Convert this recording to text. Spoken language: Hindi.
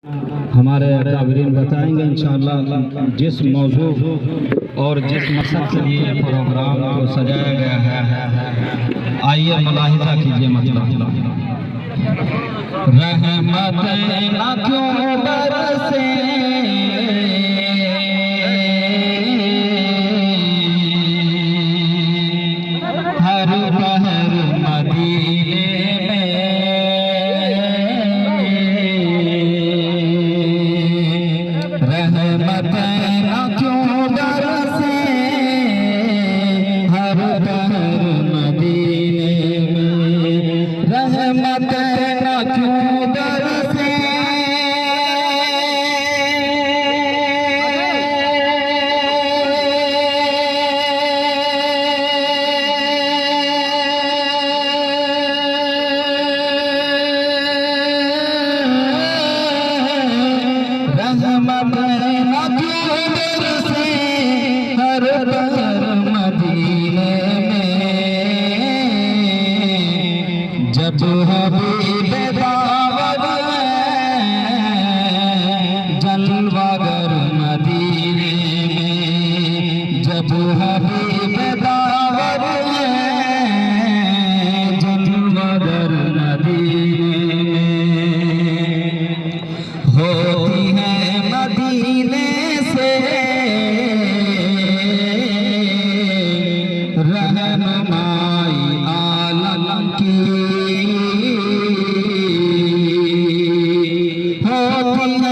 हमारे काबरीन बताएंगे इंशाअल्लाह जिस मौजू और जिस मकसद के लिए प्रोग्राम को सजाया गया है। आइए मुलाहिजा कीजिए। मतलब रहमत ना क्यों बरसे हर पहर मदीने रहमत ना क्यों बरसे हर पहर मदीने में रहमत ना क्यों बरसे रहमत ना क्यों बरसे हर पहर मदीने में जब हबीब दावत जलवागर मदीने में जब हबीब दावत जलवागर मदीने में होती है मदीने से रहनुमाई आलम की होती है